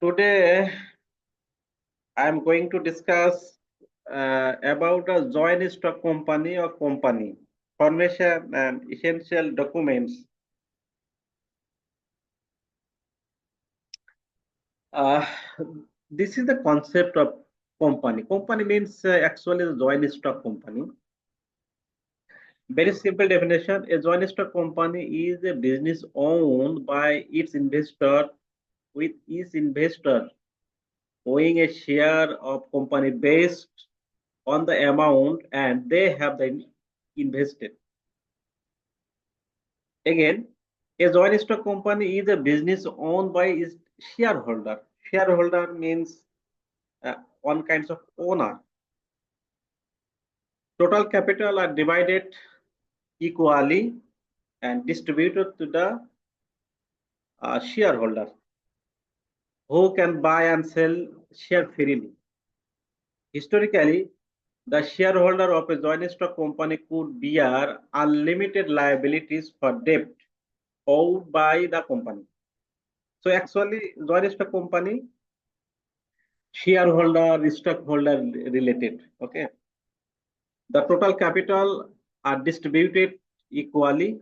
Today, I am going to discuss about a joint stock company or company, formation and essential documents. Uh, this is the concept of company. Company means actually the joint stock company. Very simple definition: a joint stock company is a business owned by its investor, with each investor owning a share of company based on the amount and they have invested. Again, a joint stock company is a business owned by its shareholder. Shareholder means one kinds of owner. Total capital are divided equally and distributed to the shareholder who can buy and sell share freely. Historically, the shareholder of a joint stock company could bear unlimited liabilities for debt owed by the company. So actually, joint stock company, shareholder, stockholder related. Okay. The total capital are distributed equally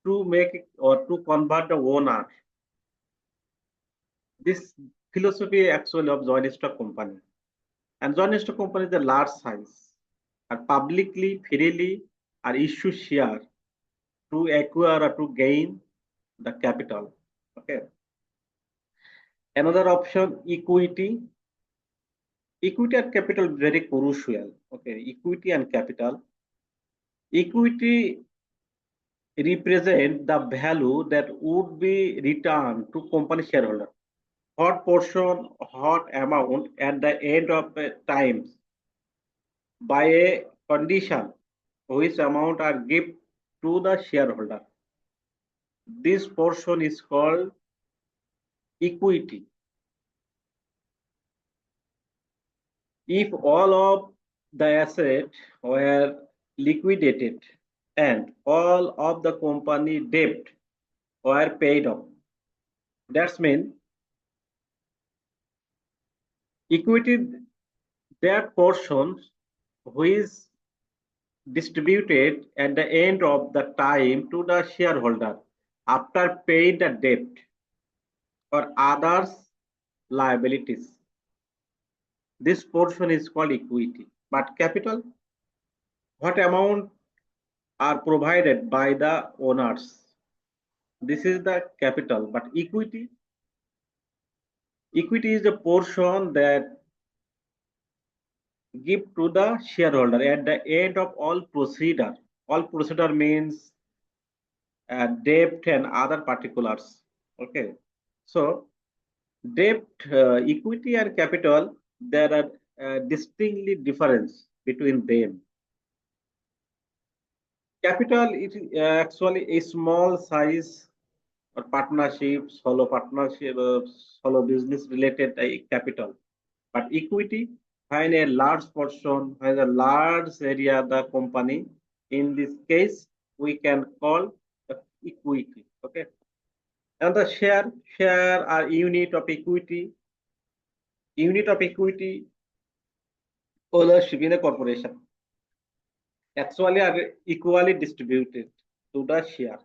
to make it or to convert the owner. This philosophy actually of joint stock company. And joint stock company is a large size, are publicly, freely, are issue share to acquire or to gain the capital. Okay. Another option, equity. Equity and capital very crucial. Okay, equity and capital. Equity represent the value that would be returned to company shareholder. What portion, what amount at the end of the time by a condition which amount are given to the shareholder. This portion is called equity. If all of the asset were liquidated and all of the company debt were paid off, that's mean equity, that portion which distributed at the end of the time to the shareholder after paying the debt or others liabilities. This portion is called equity. But capital, what amount are provided by the owners? This is the capital. But equity is the portion that give to the shareholder at the end of all procedure. All procedure means debt and other particulars. Okay. So debt, equity and capital, there are distinctly difference between them. Capital is actually a small size or partnership, solo partnership, solo business related capital. But equity, find a large portion, has a large area the company. In this case, we can call the equity. Okay. And the share are unit of equity. Unit of equity ownership in a corporation actually are equally distributed to the share.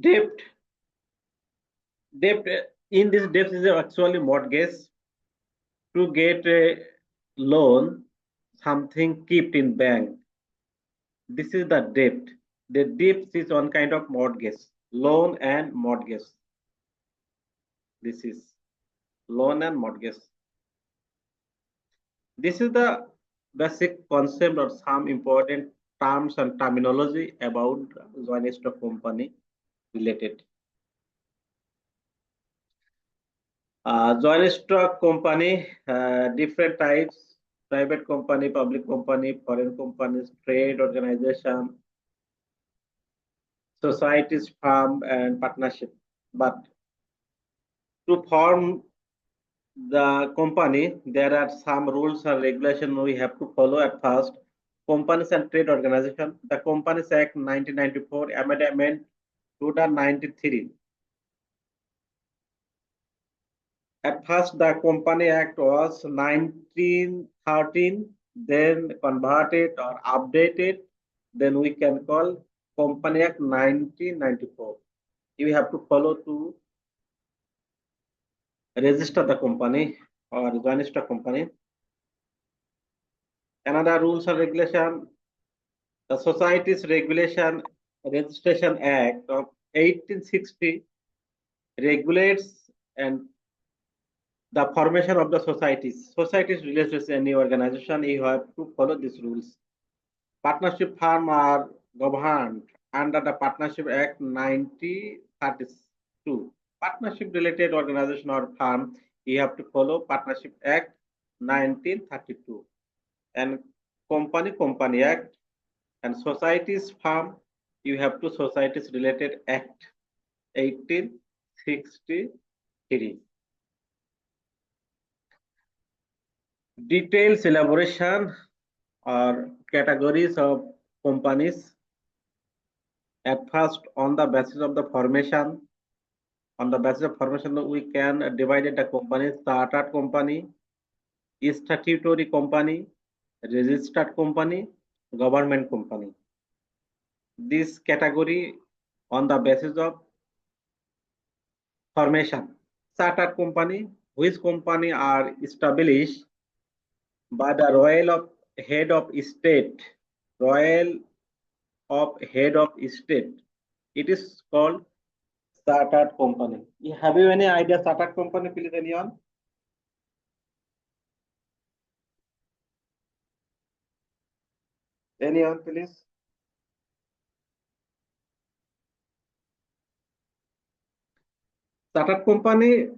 Debt, in this debt is actually mortgage to get a loan, something kept in bank. This is the debt. The debt is one kind of mortgage, loan and mortgage. This is loan and mortgage. This is the basic concept or some important terms and terminology about joint stock company related. Joint stock company, different types: private company, public company, foreign companies, trade organization, societies, firm, and partnership. But to form the company, there are some rules and regulations we have to follow at first. Companies and Trade Organization, the Companies Act 1994, Amendment 2093. At first, the Company Act was 1913, then converted or updated. Then we can call Company Act 1994. You have to follow to register the company or register company. Another rules and regulation, the Societies Regulation Registration Act of 1860 regulates and the formation of the societies. Societies related to any organization, you have to follow these rules. Partnership firms are governed under the Partnership Act 1932. Partnership related organization or firm, you have to follow Partnership Act 1932. And Company Act and Societies firm, you have to Societies Related Act 1863. Details elaboration or categories of companies. At first, on the basis of the formation, we can divide the company: chartered company, statutory company, registered company, government company. This category on the basis of formation. Chartered company, which company are established by the Royal Head of State. It is called chartered company. Have you any idea chartered company, please, anyone? Anyone, please? Chartered company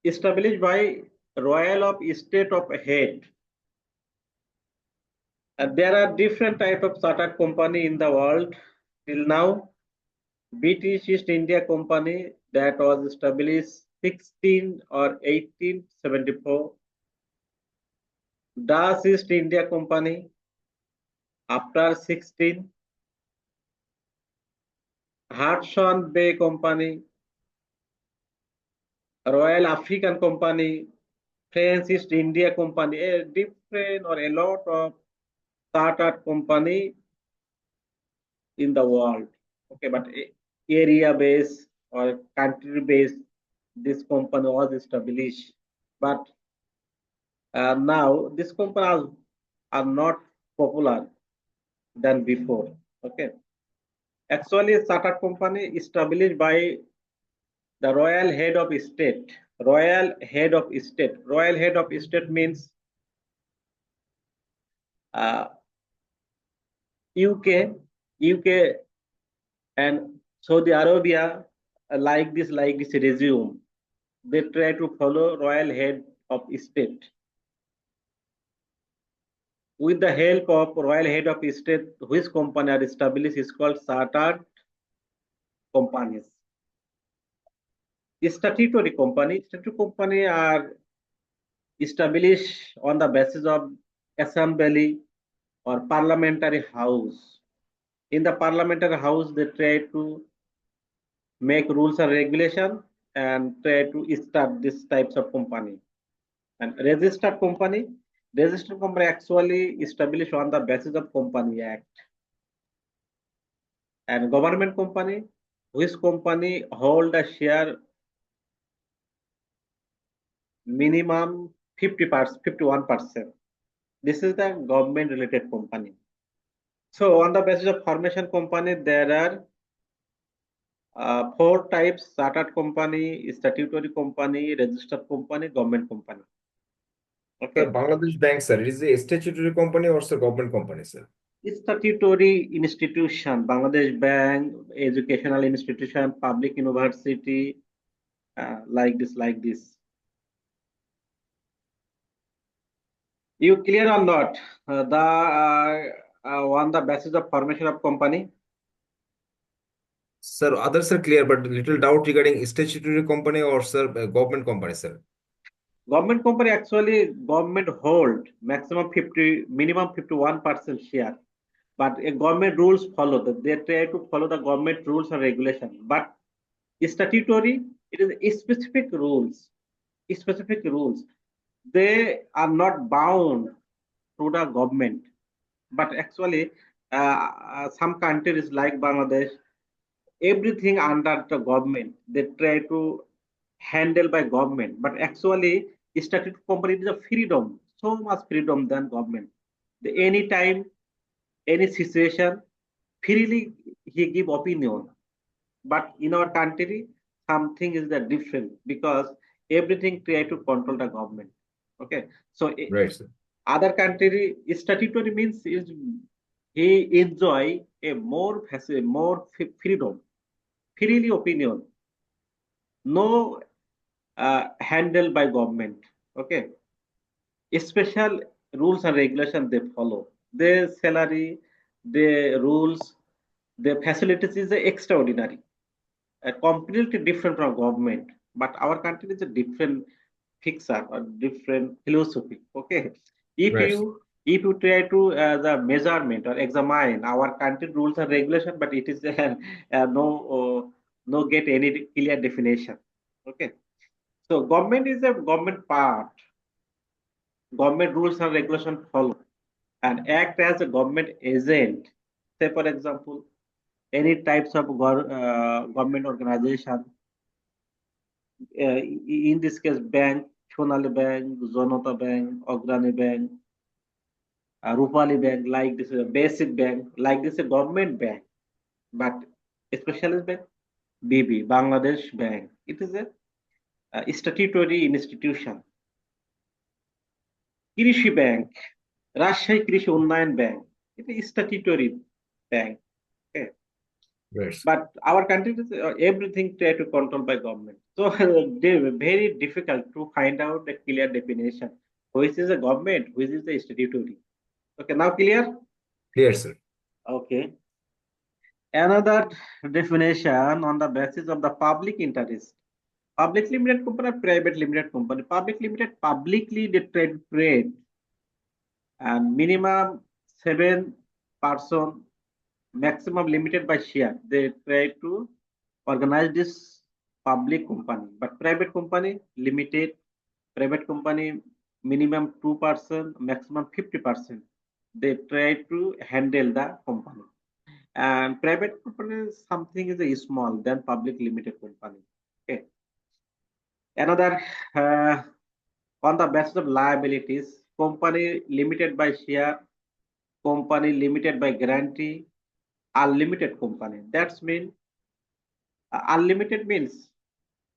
established by Royal of State of Head. There are different types of chartered company in the world till now. British East India Company, that was established 16 or 1874. Dutch East India Company after 16. Hudson Bay Company, Royal African Company, French East India Company, a different or a lot of chartered company in the world. Okay, but area based or country based, this company was established. But now these companies are not popular than before. Okay, actually, chartered company established by the Royal Head of State. Royal Head of State. Royal Head of State means UK and Saudi Arabia, like this regime. They try to follow Royal Head of State. With the help of Royal Head of State, which company are established is called chartered companies. Statutory company are established on the basis of assembly or parliamentary house. In the parliamentary house, they try to make rules and regulation and try to start these types of company. And registered company actually established on the basis of Company Act. And government company, which company hold a share minimum 51%. This is the government related company. So on the basis of formation company, there are 4 types: chartered company, statutory company, registered company, government company. Okay. Sir, Bangladesh Bank, sir, it is a statutory company or sir government company, sir? Statutory institution, Bangladesh Bank, educational institution, public university, like this. You clear or not? On the basis of formation of company. Sir, others are clear, but little doubt regarding statutory company or sir government company, sir. Government company, actually government hold maximum 51% share, but a government rules follow that. They try to follow the government rules and regulation. But statutory, it is a specific rules. specific rules. They are not bound to the government, but actually, some countries like Bangladesh, everything under the government, they try to handle by government. But actually, statutory company is a freedom, so much freedom than government. Anytime, any situation, freely he give opinion. But in our country, something is the different because everything try to control the government. Okay, so Right, sir. other country statutory means is he enjoy a more freedom, freely opinion, no handled by government. Okay, special rules and regulations they follow. Their salary, their rules, their facilities is extraordinary, completely different from government. But our country is a different fixer or different philosophy. Okay, if Right, sir. you if you try to the measurement or examine our country rules and regulation, but it is no get any clear definition. Okay, so government is a government part. Government rules and regulation follow and act as a government agent. Say, for example, any types of government organization, in this case, bank, Sonali Bank, Janata Bank, Agrani Bank, Rupali Bank, like this is a basic bank, like this is a government bank, but a specialist bank, BB, Bangladesh Bank. It is a statutory institution. Krishi Bank, Rajshahi Krishi Unnayan Bank, it is statutory bank. Okay. Right, sir. But our country is everything try to control by government. So they very difficult to find out the clear definition. Which is a government, which is the statutory. Okay, now clear? Clear, sir. Okay. Another definition on the basis of the public interest. Public limited company, private limited company. Public limited, publicly they trade and minimum 7 person, maximum limited by share. They try to organize this public company, but private company limited, private company minimum 2%, maximum 50%. They try to handle the company. And private company something is a small than public limited company. Okay. Another on the basis of liabilities, company limited by share, company limited by guarantee, unlimited company. That's mean unlimited means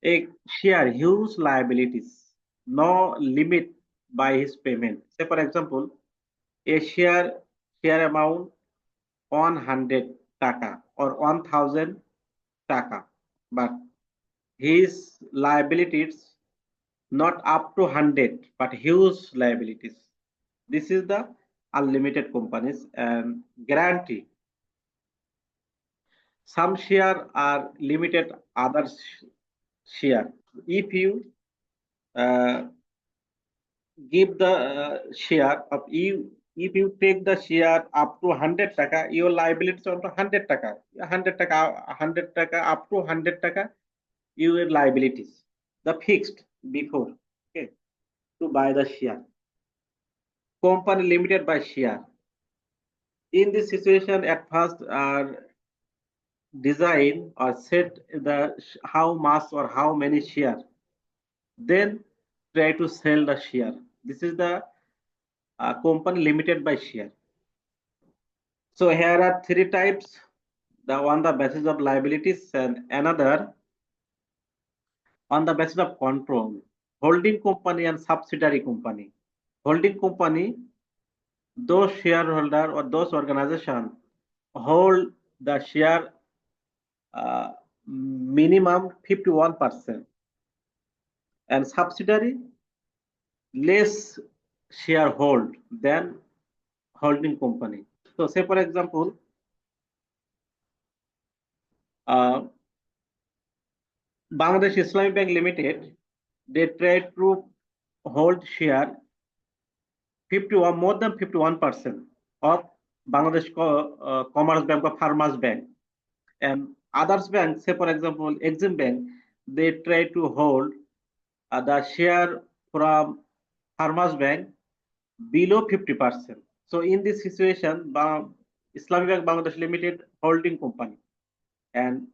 a share huge liabilities, no limit by his payment. Say for example, a share amount 100 taka or 1000 taka, but his liabilities not up to 100 but huge liabilities. This is the unlimited companies. And guarantee, some share are limited, others share. If you uh, give the share of you, if you take the share up to 100 taka, your liabilities on to 100 taka, 100 taka, 100 taka, up to 100 taka, your liabilities, the fixed before, okay, to buy the share. Company limited by share. In this situation, at first, design or set the how much or how many share, then try to sell the share. This is the company limited by share. So here are three types: the on the basis of liabilities, and another on the basis of control. Holding company and subsidiary company. Holding company, those shareholder or those organization hold the share minimum 51%, and subsidiary less sharehold than holding company. So say for example, uh, Bangladesh Islamic Bank Limited, they try to hold share 51 more than 51% of Bangladesh Commerce Bank or Farmers Bank, and others bank, say for example Exim Bank, they try to hold the share from Farmers Bank below 50%. So in this situation, Islamic Bank Bangladesh Limited holding company and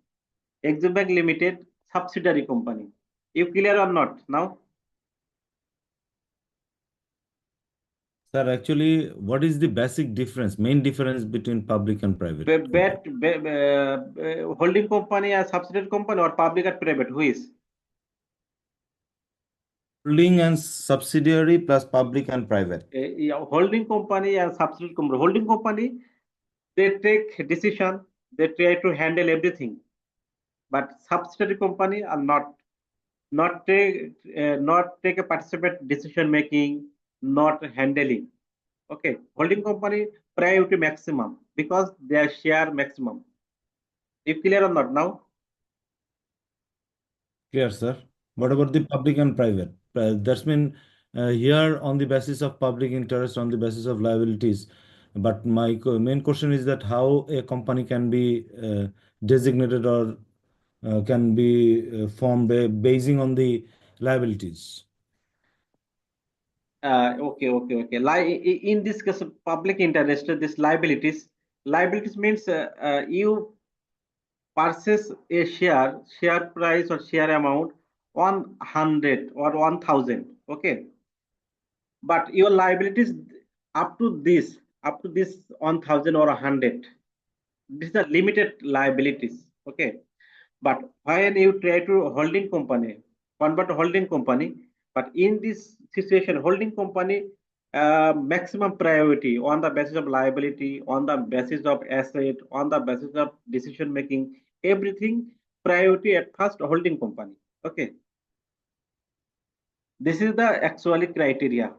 Exim Bank Limited subsidiary company. You clear or not now? Sir, actually, what is the basic difference, main difference between public and private company? Holding company and subsidiary company or public and private? Who is? Holding and subsidiary plus public and private. Yeah, holding company and subsidiary company. Holding company, they take decision, they try to handle everything. But subsidiary company are not take a participate decision making, not handling. Okay, holding company priority maximum because their share maximum. You clear or not now? Clear, sir. What about the public and private? That's mean here on the basis of public interest, on the basis of liabilities. But my main question is that how a company can be designated or can be formed basing on the liabilities. Okay. In this case, of public interest, this liabilities means you purchase a share price or share amount 100 or 1000. Okay, but your liabilities up to this 1000 or 100. These are limited liabilities. Okay, but when you try to holding company, convert to holding company, but in this situation, holding company maximum priority on the basis of liability, on the basis of asset, on the basis of decision making, everything priority at first holding company. Okay, this is the actually criteria.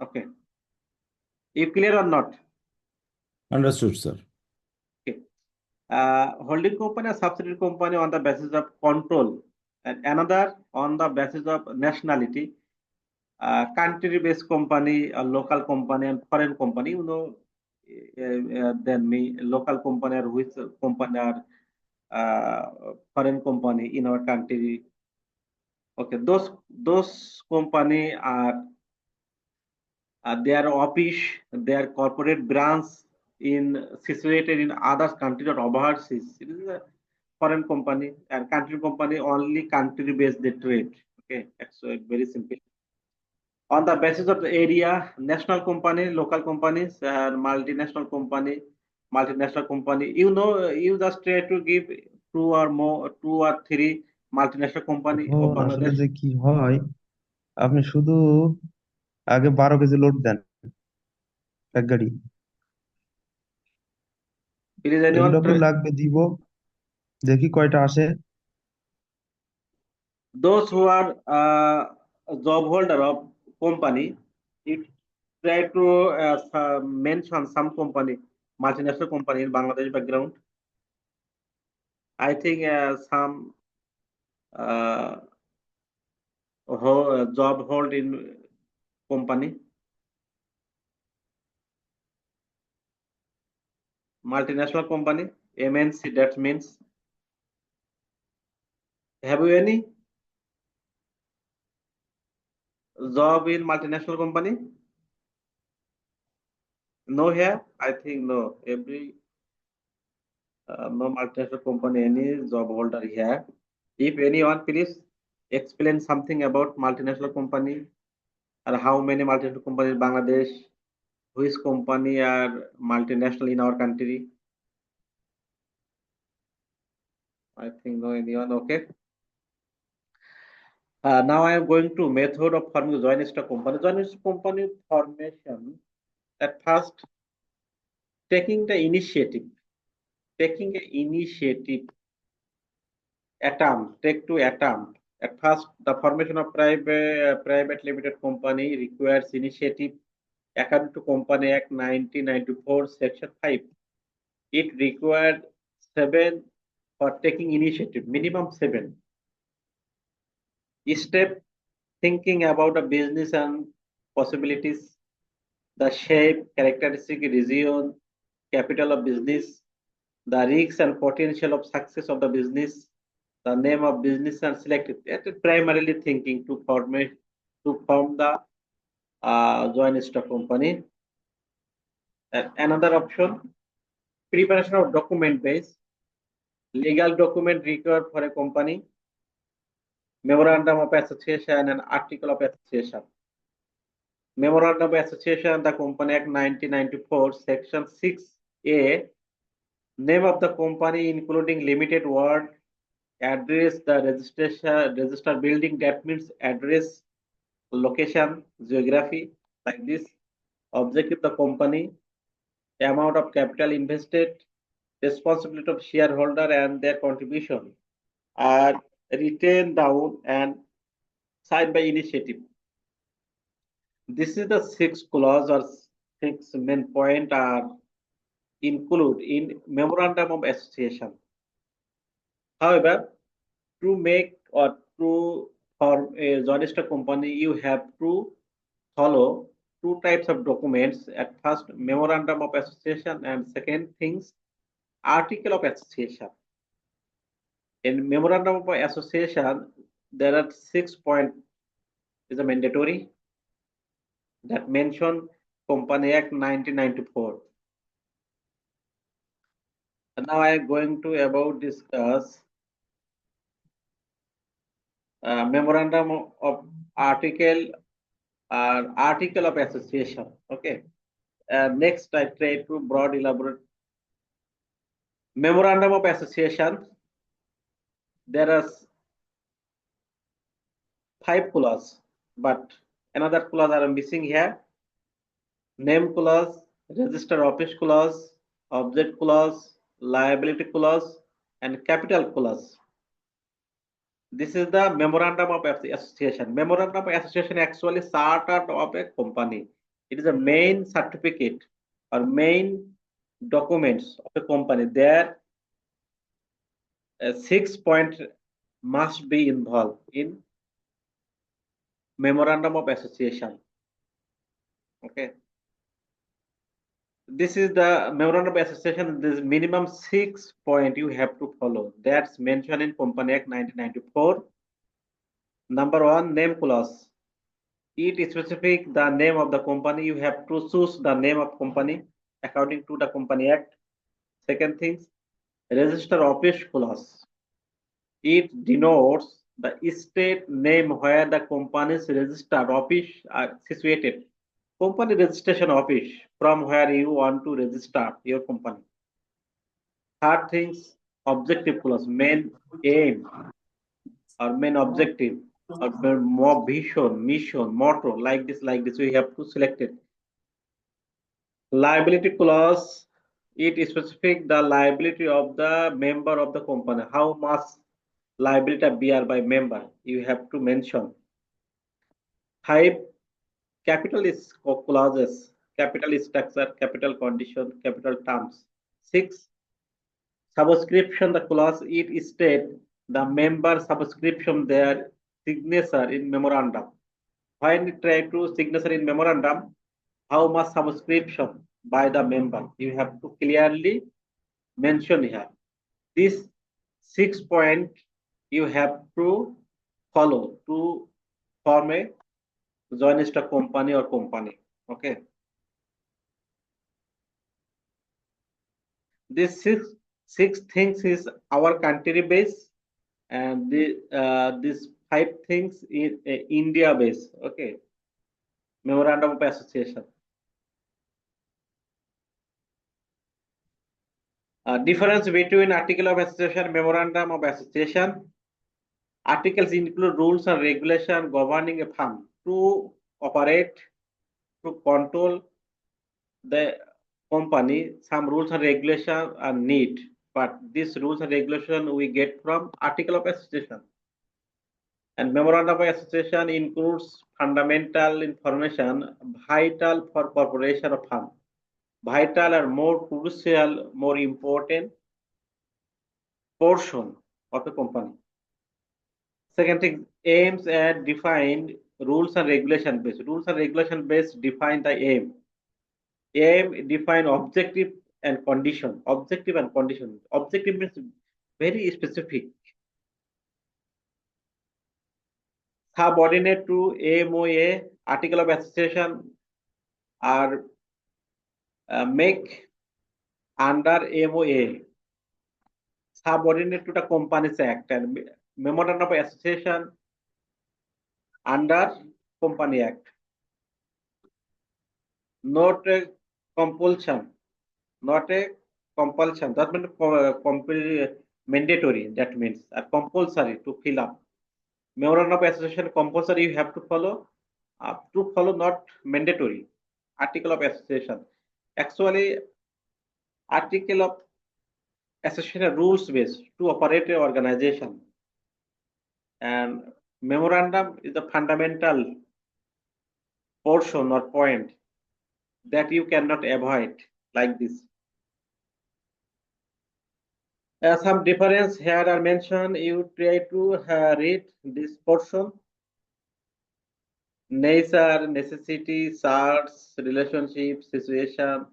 Okay, you clear or not? Understood, sir. Okay, holding company or subsidiary company on the basis of control, and another on the basis of nationality. Country-based company, a local company, and foreign company. You know, then me local company or which company are foreign company in our country. Okay, those company are their office, their corporate branch situated in other country or overseas. It is a foreign company, and country company only country-based they trade. Okay, that's very simple. On the basis of the area, national company, local companies, multinational company. You know, you just try to give two or three multinational company of এখন আসলে Bangladesh. যে কি হয়, আপনি শুধু আগে 12 KG load দেন এক গাড়ি, Is এগুলো anyone আপনার লাগবে দিব, দেখি কয়টা আসে। those who are job holder of company, if try to mention some company, multinational company in Bangladesh background. I think some job hold in company, multinational company, MNC. That means, have you any job in multinational company? No here. I think no. No multinational company any job holder here. If anyone, please explain something about multinational company or how many multinational companies in Bangladesh, which company are multinational in our country. I think no anyone. Okay. Now I am going to method of forming joint stock company. Joint stock company formation. At first, taking the initiative, attempt. At first, the formation of private limited company requires initiative according to Company Act 1994, Section 5. It required 7 for taking initiative, minimum 7. Step thinking about a business and possibilities, the shape, characteristic, region, capital of business, the risks and potential of success of the business, the name of business and selected. That is primarily thinking to form the joint stock company. And another option, preparation of document base, legal document required for a company, memorandum of association and article of association. Memorandum of Association, the Company Act 1994, Section 6A, name of the company including limited word, address, the registered building, that means address, location, geography, like this. Objective of the company, amount of capital invested, responsibility of shareholder and their contribution are written down and signed by initiative. This is the 6th clause or 6 main point are included in Memorandum of Association. However, to make or to form a joint stock company, you have to follow two types of documents. At first, Memorandum of Association, and second things, Article of Association. In Memorandum of Association, there are 6 points is a mandatory that mention Company Act 1994. And now I am going to about discuss Memorandum of Article of Association. Okay. Next, I try to broad elaborate. Memorandum of Association. There are 5 clauses, but another clause are missing here. Name clause, register office clause, object clause, liability clause, and capital clause. This is the Memorandum of Association. Memorandum of Association actually charter of a company. It is a main certificate or main documents of a company. There 6 points must be involved in Memorandum of Association. Okay. This is the Memorandum of Association. This minimum 6 points you have to follow. That's mentioned in Company Act 1994. Number 1, name clause. It specific the name of the company. You have to choose the name of company according to the Company Act. Second thing, register office clause. It denotes the state name where the company's registered office are situated. Company registration office from where you want to register your company. Third things, objective clause, main aim or main objective or more vision, mission, motto, like this, we have to select it. Liability clause, it specific the liability of the member of the company. How much liability bear by member, you have to mention. 5, capital is clauses, capital structure, capital condition, capital terms. 6, subscription, the clause, it state the member subscription their signature in memorandum. When you try to signature in memorandum, how much subscription by the member, you have to clearly mention here. This 6 point you have to follow to form a joint stock company or company. Okay. This six things is our country base, and these 5 things in India base. Okay. Memorandum of Association. Difference between Article of Association and Memorandum of Association. Articles include rules and regulations governing a firm to operate, to control the company. Some rules and regulations are needed, but these rules and regulations we get from Article of Association. And Memorandum of Association includes fundamental information vital for corporation or firm. Vital or more crucial, more important portion of the company. Second thing, aims and defined rules and regulation based. Rules and regulation based define the aim. Aim define objective and condition. Objective and condition. Objective means very specific. subordinate to MOA, article of association are make under MOA, subordinate to the Companies Act, and memorandum of association under Company Act. Not a compulsion, not a compulsion. That means mandatory. That means compulsory to fill up. Memorandum of association compulsory you have to follow. Not mandatory. Article of association. Actually, article of association rules based to operate an organization, and memorandum is the fundamental portion or point that you cannot avoid like this. Some difference here are mentioned. You try to read this portion. Nature, necessity, search, relationship, situation,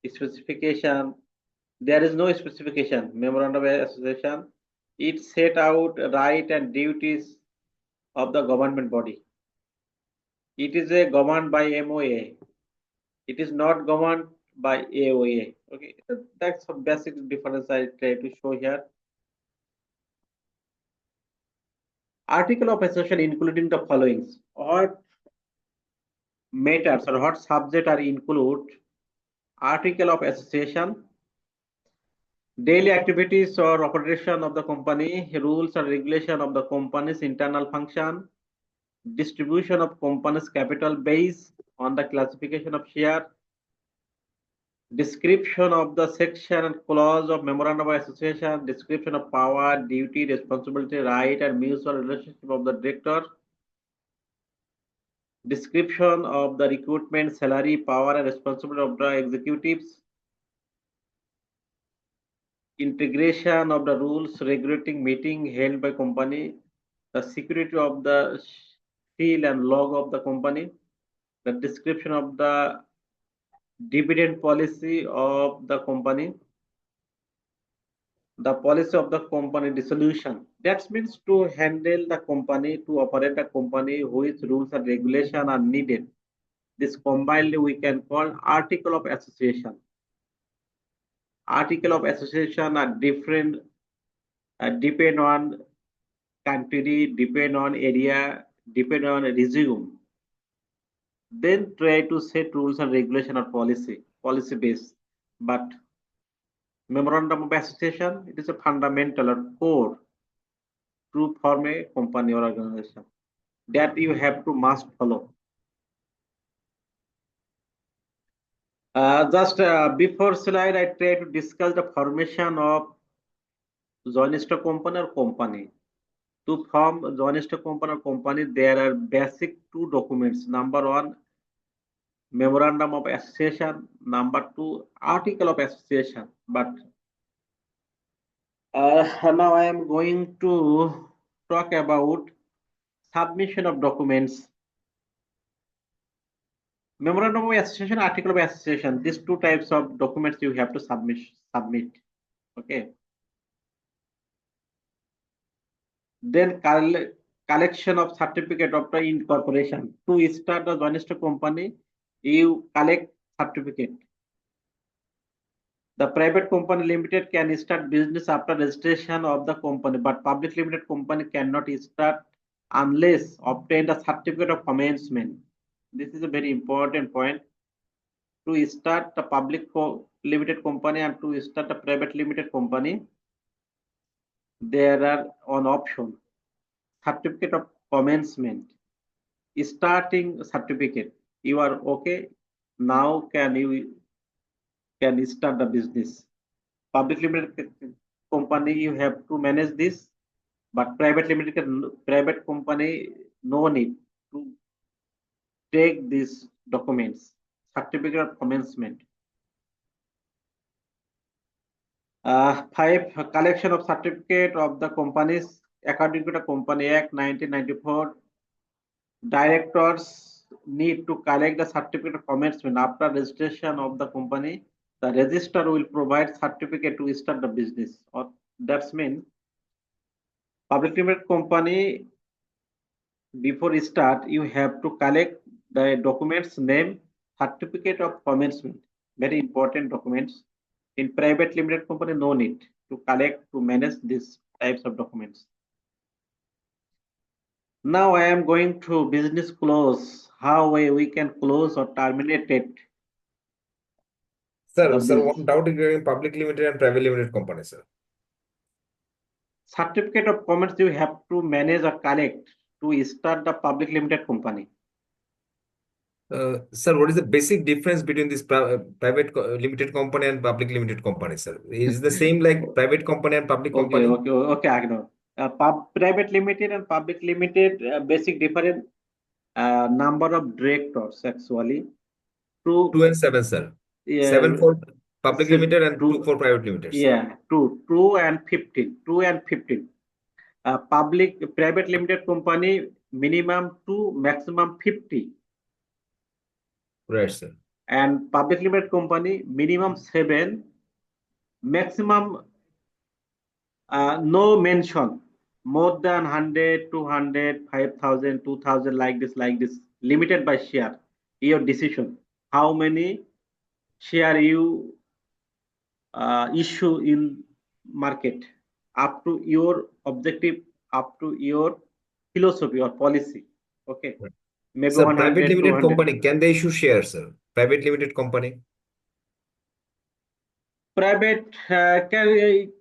specification. There is no specification. Memorandum of association. It set out right and duties of the government body. It is governed by MOA. It is not governed by AOA. Okay, that's a basic difference I try to show here. Article of association including the following. What matters or what subject are include article of association, daily activities or operation of the company, rules and regulation of the company's internal function, distribution of company's capital based on the classification of share, description of the section and clause of memorandum of association, description of power, duty, responsibility, right and mutual relationship of the director, description of the recruitment, salary, power and responsibility of the executives, integration of the rules regulating meeting held by company, the security of the seal and log of the company, the description of the dividend policy of the company, the policy of the company dissolution. That means to handle the company, to operate a company, which rules and regulation are needed. This combinedly we can call article of association. Article of association are different, depend on country, depend on area, depend on regime. Then try to set rules and regulation or policy based. But memorandum of association, it is a fundamental or core to form a company or organization that you have to must follow. Just before slide, I try to discuss the formation of joint stock company or company. To form joint stock company or company, there are basic two documents. Number one, memorandum of association. Number two, article of association. But now I am going to talk about submission of documents. Memorandum of association, article of association. These two types of documents you have to submit. Okay. Then collection of certificate of the incorporation. To start the joint stock company, you collect certificate. The private company limited can start business after registration of the company, but public limited company cannot start unless obtain the certificate of commencement. This is a very important point. To start the public limited company and to start a private limited company, there are one option: certificate of commencement, starting certificate. You are okay. Now you can start the business. Public limited company, you have to manage this, but private company, no need to take these documents. Certificate of commencement. 5, collection of certificate of the companies according to the Company Act 1994. Directors need to collect the certificate of commencement after registration of the company. The registrar will provide certificate to start the business. Or that's mean public limited company before you start, you have to collect the documents name, certificate of commencement, very important documents. In private limited company, no need to collect to manage these types of documents. Now I am going to business close. How we can close or terminate it. Sir, The sir, business. one doubt regarding public limited and private limited company, sir. Certificate of comments you have to manage or collect to start the public limited company. Sir, what is the basic difference between this private limited company and public limited company, sir? Is the same like private company and public Okay, company? okay, I know. Private limited and public limited basic difference number of directors actually. 2 and 7, sir. Yeah, 7 for public so limited and 2 two, for private limited, sir. yeah, 2 and 15, 2 and 15. Private limited company minimum 2, maximum 50, Right, sir. and public limited company minimum 7, maximum no mention, more than 100, 200, 5,000, 2,000, like this, limited by share. Your decision, how many share you issue in market, up to your objective, up to your philosophy or policy. Okay, Right. maybe Sir, private 100, limited 200. company, can they issue shares, sir? Private limited company? Private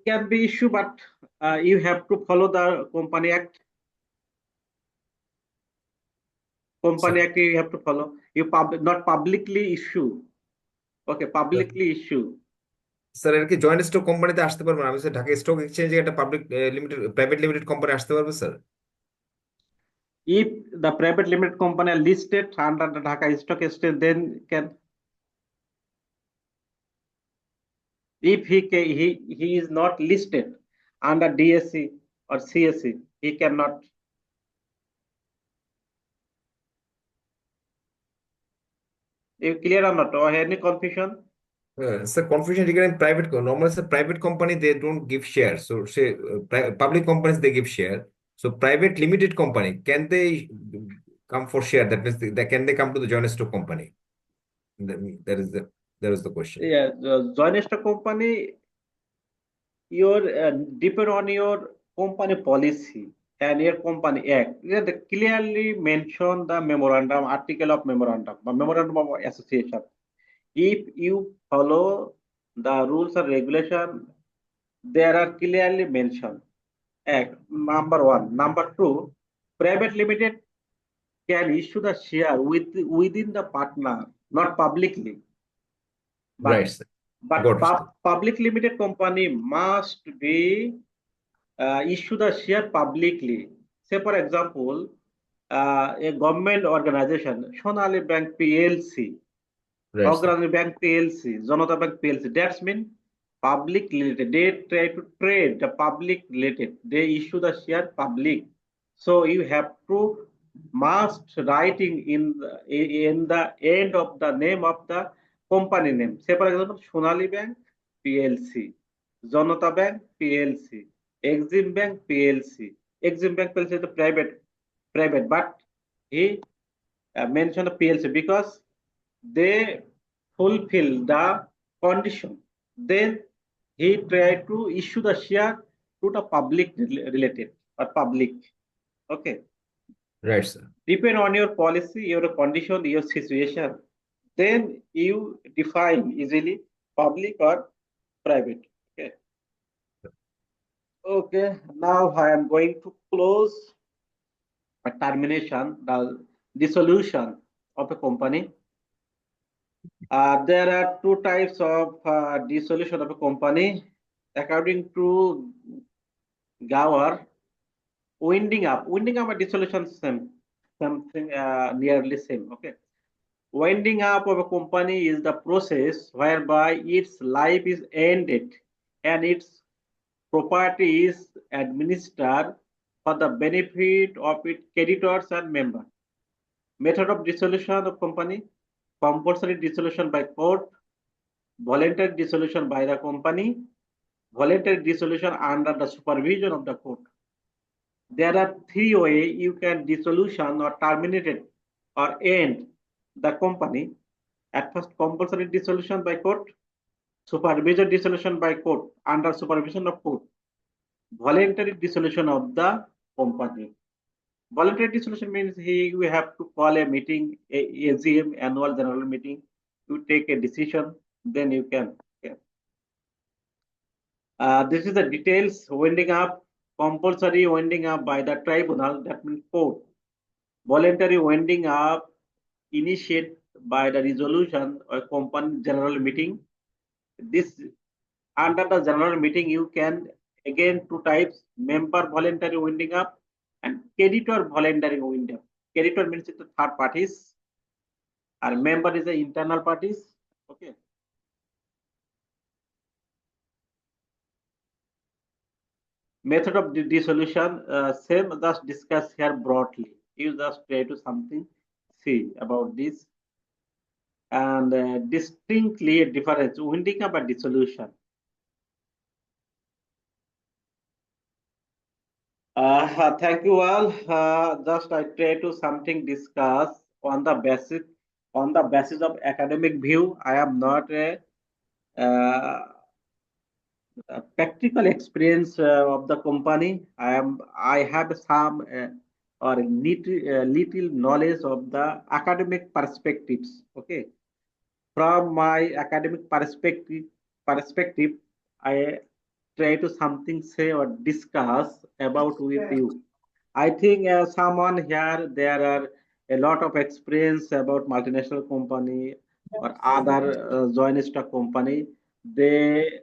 can be issue, but you have to follow the Company Act. Company Sir. Act you have to follow. You not publicly issue. Okay, publicly issue. Sir এর কি joint stock কোম্পানিতে আসতে পারবে না? আমি sir Dhaka stock এক্সচেঞ্জে একটা public limited private limited company আসতে পারবে sir? If the private limited company are listed under the Dhaka Stock Exchange, then can. If he is not listed under DSE or CSE, he cannot. You clear or not? Or any confusion? Sir, confusion regarding private, normally sir, private company they don't give shares. So say public companies they give share. So private limited company, can they come for share? That means can they come to the joint stock company? That is the question. Yeah, the joint stock company, your depend on your company policy and your company act. They clearly mention the memorandum, article of memorandum, memorandum of association. If you follow the rules and regulation, there are clearly mentioned. Act number 1. Number 2, private limited can issue the share within the partner, not publicly. But, Right, sir. but Got it, sir. public limited company must be issue the share publicly. Say for example, a government organization, Sonali Bank PLC, Right, sir. Agrani Bank PLC, Janata Bank PLC. That's mean public related. They try to trade the public related. They issue the share public. So you have to must writing in the end of the name of the company name. Say for example, Sonali Bank PLC, Janata Bank PLC, Exim Bank PLC. Exim Bank PLC is the private, but he mentioned the PLC because they fulfill the condition. Then he tried to issue the share to the public related or public. Okay. Right, sir. Depend on your policy, your condition, your situation. Then you define easily public or private. Okay. Okay. Now I am going to close a termination, the dissolution of a company. There are 2 types of dissolution of a company. According to Gower, winding up a dissolution something nearly same. Okay. Winding up of a company is the process whereby its life is ended and its property is administered for the benefit of its creditors and members. Method of dissolution of company: compulsory dissolution by court, voluntary dissolution by the company, voluntary dissolution under the supervision of the court. there are three ways you can dissolution or terminate it or end the company. At first, compulsory dissolution by court, supervisory dissolution by court under supervision of court, voluntary dissolution of the company. Voluntary dissolution means we have to call a meeting, a AGM, annual general meeting. You take a decision, then you can. This is the details winding up. Compulsory winding up by the tribunal, that means court. Voluntary winding up initiated by the resolution or company general meeting. This under the general meeting you can again two types: member voluntary winding up and creditor voluntary winding up. Creditor means it's the third parties, and member is the internal parties. Okay. Method of dissolution, same, just discuss here broadly. You just try to something see about this, and distinctly a difference winding up and dissolution. Thank you all. Just I try to something discuss on the basis of academic view. I am not a practical experience of the company. I have some or little knowledge of the academic perspectives. Okay, from my academic perspective, I try to something say or discuss about with you. I think someone here there are a lot of experience about multinational company or other joint stock company. They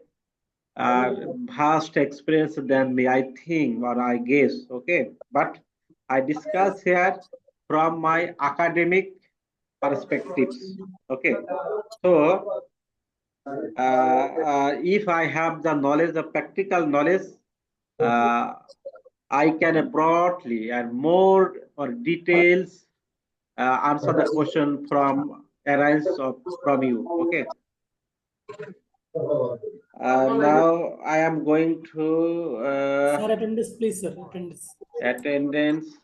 vast experience than me, I think, or I guess. Okay, but I discuss here from my academic perspectives. Okay, so if I have the knowledge, the practical knowledge, I can broadly and more or details answer the question from arise from you. Okay. Now I am going to Sir, attendance, please, sir. Attendance. Attendance.